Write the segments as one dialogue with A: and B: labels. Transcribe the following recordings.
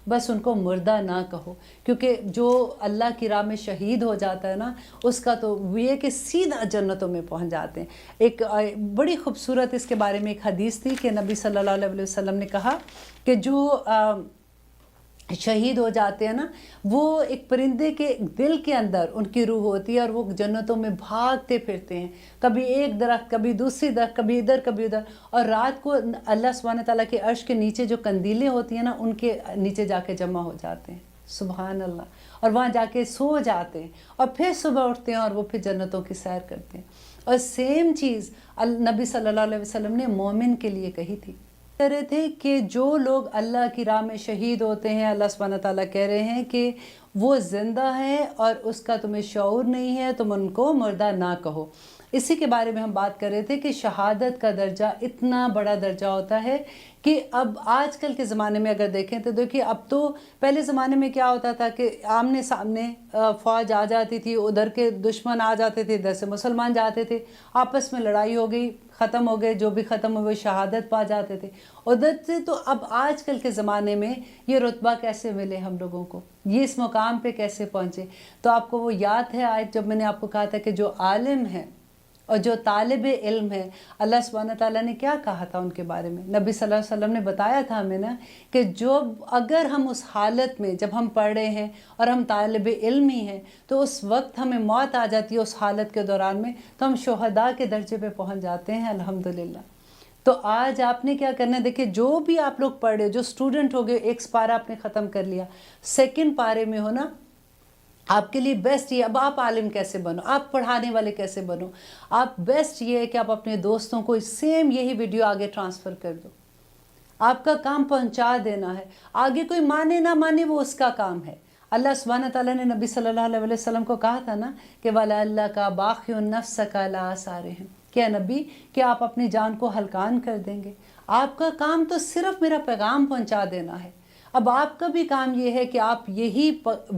A: بس ان کو مردہ نہ کہو، کیونکہ جو اللہ کی راہ میں شہید ہو جاتا ہے نا، اس کا تو یہ کہ سیدھا جنتوں میں پہنچ جاتے ہیں۔ ایک بڑی خوبصورت اس کے بارے میں ایک حدیث تھی کہ نبی صلی اللہ علیہ وسلم نے کہا کہ جو شہید ہو جاتے ہیں نا، وہ ایک پرندے کے دل کے اندر ان کی روح ہوتی ہے، اور وہ جنتوں میں بھاگتے پھرتے ہیں، کبھی ایک درخت، کبھی دوسری درخت، کبھی ادھر کبھی ادھر، اور رات کو اللہ سبحانہ تعالیٰ کے عرش کے نیچے جو قندیلیں ہوتی ہیں نا، ان کے نیچے جا کے جمع ہو جاتے ہیں، سبحان اللہ، اور وہاں جا کے سو جاتے ہیں، اور پھر صبح اٹھتے ہیں اور وہ پھر جنتوں کی سیر کرتے ہیں۔ اور سیم چیز نبی صلی اللہ علیہ وسلم نے مومن کے لیے کہی تھی، کہہ رہے تھے کہ جو لوگ اللہ کی راہ میں شہید ہوتے ہیں، اللہ سبحانہ تعالیٰ کہہ رہے ہیں کہ وہ زندہ ہے اور اس کا تمہیں شعور نہیں ہے، تم ان کو مردہ نہ کہو۔ اسی کے بارے میں ہم بات کر رہے تھے کہ شہادت کا درجہ اتنا بڑا درجہ ہوتا ہے کہ اب آج کل کے زمانے میں اگر دیکھیں تو دیکھیے، اب تو پہلے زمانے میں کیا ہوتا تھا کہ آمنے سامنے فوج آ جاتی تھی، ادھر کے دشمن آ جاتے تھے، ادھر سے مسلمان جاتے تھے، آپس میں لڑائی ہو گئی، ختم ہو گئے، جو بھی ختم ہوئے شہادت پا جاتے تھے ادھر سے۔ تو اب آج کل کے زمانے میں یہ رتبہ کیسے ملے ہم لوگوں کو، یہ اس مقام پہ کیسے پہنچے؟ تو آپ کو وہ یاد ہے آیت جب میں نے آپ کو کہا تھا کہ جو عالم ہے اور جو طالب علم ہے، اللہ سبحانہ تعالیٰ نے کیا کہا تھا ان کے بارے میں؟ نبی صلی اللہ علیہ وسلم نے بتایا تھا ہمیں نا کہ جو اگر ہم اس حالت میں، جب ہم پڑھ رہے ہیں اور ہم طالب علم ہی ہیں، تو اس وقت ہمیں موت آ جاتی ہے اس حالت کے دوران میں، تو ہم شہداء کے درجے پہ پہنچ جاتے ہیں الحمدللہ۔ تو آج آپ نے کیا کرنا ہے؟ دیکھیں، جو بھی آپ لوگ پڑھ رہے ہو، جو سٹوڈنٹ ہو گئے، ایک پارہ آپ نے ختم کر لیا، سیکنڈ پارے میں ہو نا، آپ کے لیے بیسٹ یہ، اب آپ عالم کیسے بنو، آپ پڑھانے والے کیسے بنو، آپ بیسٹ یہ ہے کہ آپ اپنے دوستوں کو سیم یہی ویڈیو آگے ٹرانسفر کر دو۔ آپ کا کام پہنچا دینا ہے، آگے کوئی مانے نہ مانے وہ اس کا کام ہے۔ اللہ سبحانہ تعالیٰ نے نبی صلی اللہ علیہ وسلم کو کہا تھا نا کہ وَلَعَلَّكَ بَاخِعٌ نَفْسَكَ عَلَىٰ آثَارِهِمْ، کہ نبی کہ آپ اپنی جان کو ہلکان کر دیں گے، آپ کا کام تو صرف میرا پیغام پہنچا دینا ہے۔ اب آپ کا بھی کام یہ ہے کہ آپ یہی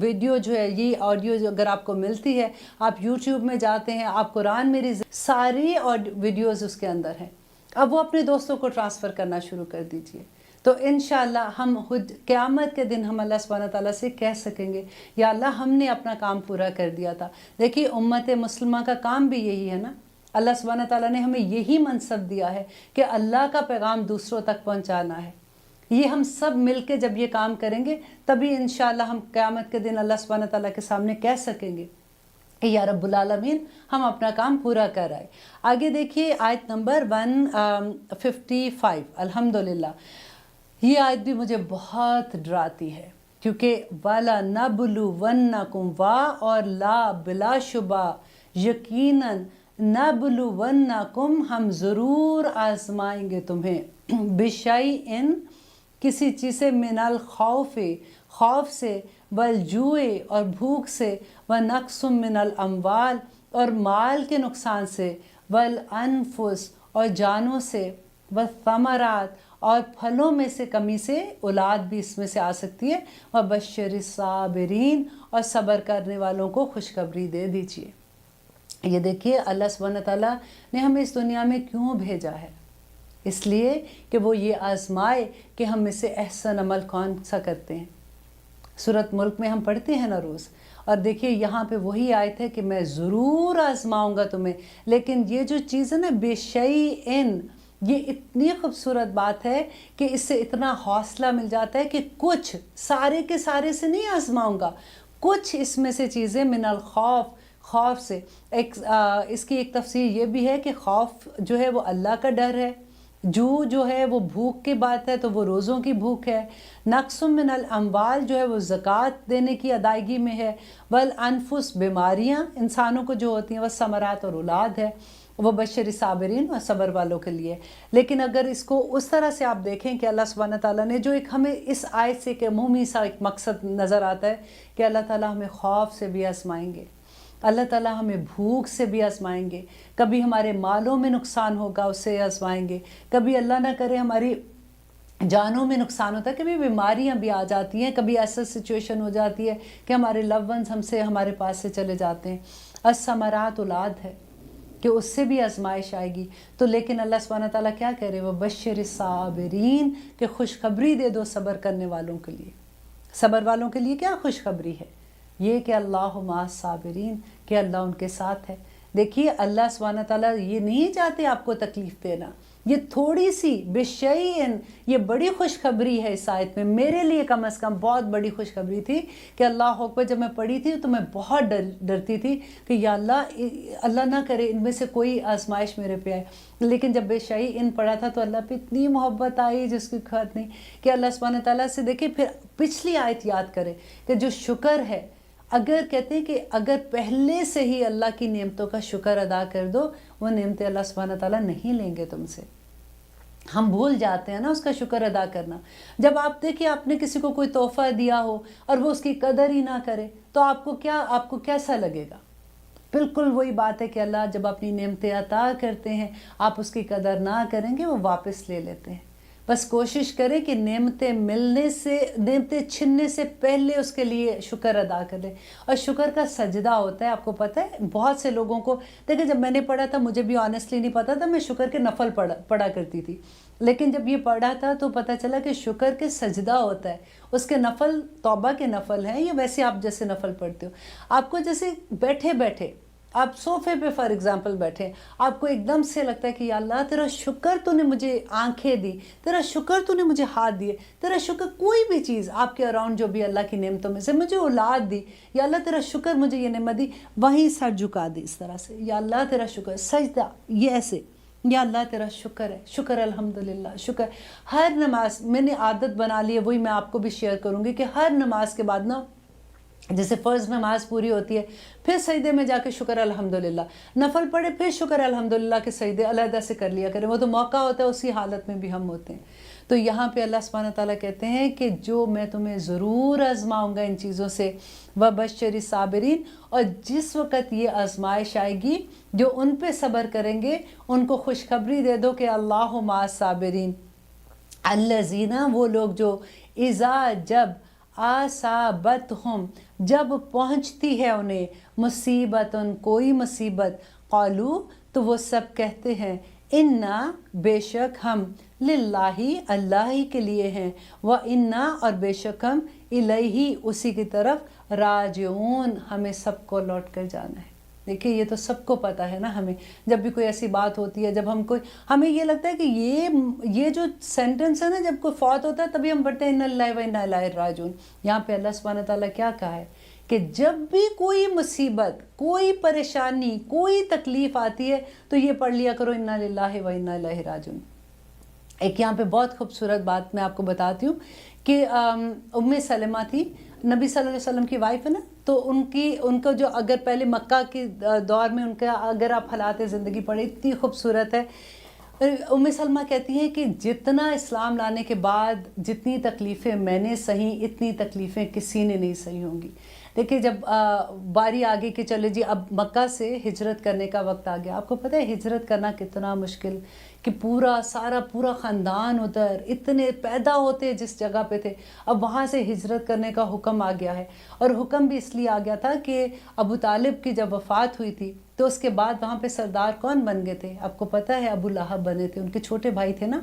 A: ویڈیو جو ہے، یہ آڈیو جو اگر آپ کو ملتی ہے، آپ یوٹیوب میں جاتے ہیں، آپ قرآن میری ساری ویڈیوز اس کے اندر ہیں، اب وہ اپنے دوستوں کو ٹرانسفر کرنا شروع کر دیجئے۔ تو انشاءاللہ ہم قیامت کے دن ہم اللہ سبحانہ تعالیٰ سے کہہ سکیں گے یا اللہ ہم نے اپنا کام پورا کر دیا تھا۔ دیکھیے، امت مسلمہ کا کام بھی یہی ہے نا، اللہ سبحانہ تعالیٰ نے ہمیں یہی منصب دیا ہے کہ اللہ کا پیغام دوسروں تک پہنچانا ہے۔ یہ ہم سب مل کے جب یہ کام کریں گے تبھی انشاءاللہ ہم قیامت کے دن اللہ سبحانہ تعالیٰ کے سامنے کہہ سکیں گے کہ یا رب العالمین ہم اپنا کام پورا کر آئے۔ آگے دیکھیے آیت نمبر 155، الحمدللہ۔ یہ آیت بھی مجھے بہت ڈراتی ہے، کیونکہ وَلَنَبْلُوَنَّكُمْ وا اور لا بلا شبہ، یقیناً نَبْلُوَنَّكُمْ ہم ضرور آزمائیں گے تمہیں، بِشَيْءٍ کسی چیز سے، من الخوف خوف سے، والجوع اور بھوک سے، ونقص من الاموال اور مال کے نقصان سے، والانفس اور جانوں سے، والثمرات اور پھلوں میں سے کمی سے، اولاد بھی اس میں سے آ سکتی ہے، وبشر الصابرین اور صبر کرنے والوں کو خوشخبری دے دیجیے۔ یہ دیکھیے اللہ سبحانہ تعالیٰ نے ہمیں اس دنیا میں کیوں بھیجا ہے؟ اس لیے کہ وہ یہ آزمائے کہ ہم میں سے احسن عمل کون سا کرتے ہیں۔ سورۃ ملک میں ہم پڑھتے ہیں نا روز، اور دیکھیے یہاں پہ وہی آیت ہے کہ میں ضرور آزماؤں گا تمہیں، لیکن یہ جو چیز ہے نا بِشَيْءٍ، یہ اتنی خوبصورت بات ہے کہ اس سے اتنا حوصلہ مل جاتا ہے کہ کچھ، سارے کے سارے سے نہیں آزماؤں گا، کچھ اس میں سے چیزیں، من الخوف خوف سے۔ اس کی ایک تفسیر یہ بھی ہے کہ خوف جو ہے وہ اللہ کا ڈر ہے، جو ہے وہ بھوک کی بات ہے تو وہ روزوں کی بھوک ہے، نقص من الاموال جو ہے وہ زکوٰۃ دینے کی ادائیگی میں ہے، والانفس بیماریاں انسانوں کو جو ہوتی ہیں، وہ ثمرات اور اولاد ہے، وہ بشر صابرین اور صبر والوں کے لیے۔ لیکن اگر اس کو اس طرح سے آپ دیکھیں کہ اللہ سبحانہ تعالیٰ نے جو ایک ہمیں اس آیت سے ایک عمومی سا ایک مقصد نظر آتا ہے کہ اللہ تعالیٰ ہمیں خوف سے بھی آزمائیں گے، اللہ تعالیٰ ہمیں بھوک سے بھی آزمائیں گے، کبھی ہمارے مالوں میں نقصان ہوگا اس سے آزمائیں گے، کبھی اللہ نہ کرے ہماری جانوں میں نقصان ہوتا ہے، کبھی بیماریاں بھی آ جاتی ہیں، کبھی ایسا سچویشن ہو جاتی ہے کہ ہمارے لو ونز ہم سے ہمارے پاس سے چلے جاتے ہیں، الثمرات اولاد ہے کہ اس سے بھی آزمائش آئے گی۔ تو لیکن اللہ سبحانہ تعالیٰ کیا کہہ رہے وہ بشر الصابرین کہ خوشخبری دے دو صبر کرنے والوں کے لیے۔ صبر والوں کے لیے کیا خوشخبری ہے، یہ کہ اللہ مع صابرین، کہ اللہ ان کے ساتھ ہے۔ دیکھیے اللہ سبحانہ تعالیٰ یہ نہیں چاہتے آپ کو تکلیف دینا، یہ تھوڑی سی بشیئن، یہ بڑی خوشخبری ہے اس آیت میں، میرے لیے کم از کم بہت بڑی خوشخبری تھی کہ اللہ اکبر جب میں پڑھی تھی تو میں بہت ڈرتی تھی کہ یا اللہ نہ کرے ان میں سے کوئی آزمائش میرے پہ آئے، لیکن جب بشیئن پڑھا تھا تو اللہ پہ اتنی محبت آئی جس کی حد نہیں، کہ اللہ سبحانہ تعالیٰ سے دیکھیں پھر پچھلی آیت یاد کرے کہ جو شکر ہے، اگر کہتے ہیں کہ اگر پہلے سے ہی اللہ کی نعمتوں کا شکر ادا کر دو، وہ نعمتیں اللہ سبحانہ تعالیٰ نہیں لیں گے تم سے۔ ہم بھول جاتے ہیں نا اس کا شکر ادا کرنا۔ جب آپ دیکھیں آپ نے کسی کو کوئی تحفہ دیا ہو اور وہ اس کی قدر ہی نہ کرے تو آپ کو کیسا لگے گا؟ بالکل وہی بات ہے کہ اللہ جب اپنی نعمتیں عطا کرتے ہیں، آپ اس کی قدر نہ کریں گے، وہ واپس لے لیتے ہیں۔ بس کوشش کریں کہ نعمتیں چھننے سے پہلے اس کے لیے شکر ادا کر لیں، اور شکر کا سجدہ ہوتا ہے، آپ کو پتہ ہے بہت سے لوگوں کو، دیکھیں جب میں نے پڑھا تھا مجھے بھی آنیسٹلی نہیں پتا تھا، میں شکر کے نفل پڑھا کرتی تھی، لیکن جب یہ پڑھا تھا تو پتہ چلا کہ شکر کے سجدہ ہوتا ہے، اس کے نفل توبہ کے نفل ہیں، یا ویسے آپ جیسے نفل پڑھتے ہو، آپ کو جیسے بیٹھے بیٹھے آپ صوفے پہ فار ایگزامپل بیٹھے، آپ کو ایک دم سے لگتا ہے کہ یا اللہ تیرا شکر تو نے مجھے آنکھیں دی، تیرا شکر تو نے مجھے ہاتھ دیے، تیرا شکر کوئی بھی چیز آپ کے اراؤنڈ جو بھی اللہ کی نعمتوں میں سے، مجھے اولاد دی، یا اللہ تیرا شکر مجھے یہ نعمت دی، وہیں سر جھکا دی اس طرح سے، یا اللہ تیرا شکر، سجدہ یہ ایسے، یا اللہ تیرا شکر ہے، شکر الحمدللہ، شکر۔ ہر نماز میں نے عادت بنا لی ہے، وہی میں آپ کو بھی شیئر کروں گی کہ ہر نماز کے بعد نا، جیسے فرض نماز پوری ہوتی ہے پھر سجدے میں جا کے شکر الحمدللہ، نفل پڑھے پھر شکر الحمدللہ کے سجدے علیحدہ سے کر لیا کریں، وہ تو موقع ہوتا ہے، اسی حالت میں بھی ہم ہوتے ہیں۔ تو یہاں پہ اللہ سبحانہ تعالیٰ کہتے ہیں کہ جو میں تمہیں ضرور آزماؤں گا ان چیزوں سے، وَبَشِّرِ الصَّابِرِينَ، اور جس وقت یہ آزمائش آئے گی جو ان پہ صبر کریں گے ان کو خوشخبری دے دو کہ اللہ مع الصابرین، الذین، وہ لوگ جو اذا، جب، اصابتہم، جب پہنچتی ہے انہیں، مصیبت، کوئی مصیبت، قالو، تو وہ سب کہتے ہیں، انا، بے شک ہم، للہ، اللہ ہی کے لیے ہیں، وَإِنَّا، اور بے شک ہم، الیہ، اسی کی طرف، راجعون، ہمیں سب کو لوٹ کر جانا ہے۔ دیکھیے یہ تو سب کو پتہ ہے نا، ہمیں جب بھی کوئی ایسی بات ہوتی ہے، جب ہمیں یہ لگتا ہے کہ یہ جو سینٹنس ہے نا، جب کوئی فوت ہوتا ہے تبھی ہم پڑھتے ہیں اِنَّا لِلَّهِ وَإِنَّا إِلَيْهِ راجعون۔ یہاں پہ اللہ سبحانہ تعالیٰ کیا کہا ہے کہ جب بھی کوئی مصیبت، کوئی پریشانی، کوئی تکلیف آتی ہے تو یہ پڑھ لیا کرو اِنَّا لِلَّهِ وَإِنَّا إِلَيْهِ راجعون۔ ایک یہاں پہ بہت خوبصورت بات میں آپ کو بتاتی ہوں کہ ام سلمہ تھی، نبی صلی اللہ علیہ وسلم کی وائف ہے نا، تو ان کو جو اگر پہلے مکہ کے دور میں ان کا اگر آپ حالات زندگی پڑھیں اتنی خوبصورت ہے۔ ام سلمہ کہتی ہیں کہ جتنا اسلام لانے کے بعد جتنی تکلیفیں میں نے سہیں اتنی تکلیفیں کسی نے نہیں سہی ہوں گی۔ دیکھیں جب باری آگے کہ چلے جی اب مکہ سے ہجرت کرنے کا وقت آ گیا، آپ کو پتہ ہے ہجرت کرنا کتنا مشکل، کہ پورا خاندان ادھر، اتنے پیدا ہوتے جس جگہ پہ تھے، اب وہاں سے ہجرت کرنے کا حکم آ گیا ہے، اور حکم بھی اس لیے آ گیا تھا کہ ابو طالب کی جب وفات ہوئی تھی تو اس کے بعد وہاں پہ سردار کون بن گئے تھے؟ آپ کو پتہ ہے ابو لہب بنے تھے، ان کے چھوٹے بھائی تھے نا۔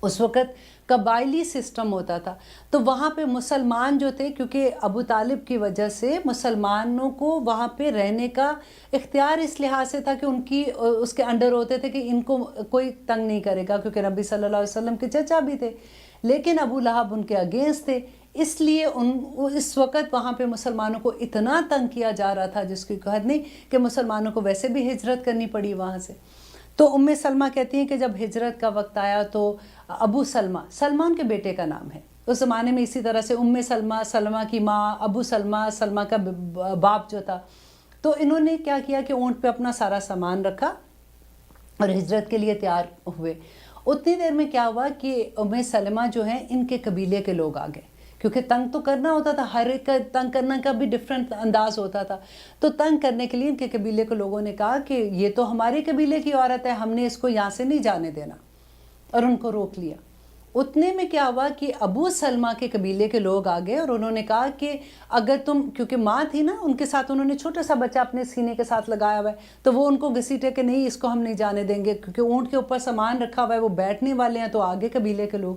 A: اس وقت قبائلی سسٹم ہوتا تھا، تو وہاں پہ مسلمان جو تھے، کیونکہ ابو طالب کی وجہ سے مسلمانوں کو وہاں پہ رہنے کا اختیار اس لحاظ سے تھا کہ اس کے انڈر ہوتے تھے کہ ان کو کوئی تنگ نہیں کرے گا، کیونکہ نبی صلی اللہ علیہ وسلم کے چچا بھی تھے، لیکن ابو لہب ان کے اگینسٹ تھے، اس لیے اس وقت وہاں پہ مسلمانوں کو اتنا تنگ کیا جا رہا تھا جس کی حد نہیں، کہ مسلمانوں کو ویسے بھی ہجرت کرنی پڑی وہاں سے۔ تو ام سلمہ کہتی ہیں کہ جب ہجرت کا وقت آیا تو ابو سلمہ ان کے بیٹے کا نام ہے، اس زمانے میں اسی طرح سے ام سلمہ، سلمہ کی ماں، ابو سلمہ، سلمہ کا باپ جو تھا، تو انہوں نے کیا کیا کہ اونٹ پہ اپنا سارا سامان رکھا اور ہجرت کے لیے تیار ہوئے۔ اتنی دیر میں کیا ہوا کہ ام سلمہ جو ہیں ان کے قبیلے کے لوگ آ گئے، کیونکہ تنگ تو کرنا ہوتا تھا، ہر ایک کا تنگ کرنے کا بھی ڈیفرنٹ انداز ہوتا تھا، تو تنگ کرنے کے لیے ان کے قبیلے کے لوگوں نے کہا کہ یہ تو ہمارے قبیلے کی عورت ہے، ہم نے اس کو یہاں سے نہیں جانے دینا، اور ان کو روک لیا۔ اتنے میں کیا ہوا کہ ابو سلمہ کے قبیلے کے لوگ آ گئے اور انہوں نے کہا کہ اگر تم، کیونکہ ماں تھی نا ان کے ساتھ، انہوں نے چھوٹا سا بچہ اپنے سینے کے ساتھ لگایا ہوا ہے، تو وہ ان کو گھسیٹے کہ نہیں اس کو ہم نہیں جانے دیں گے، کیونکہ اونٹ کے اوپر سامان رکھا ہوا ہے، وہ بیٹھنے والے ہیں، تو آگے قبیلے کے لوگ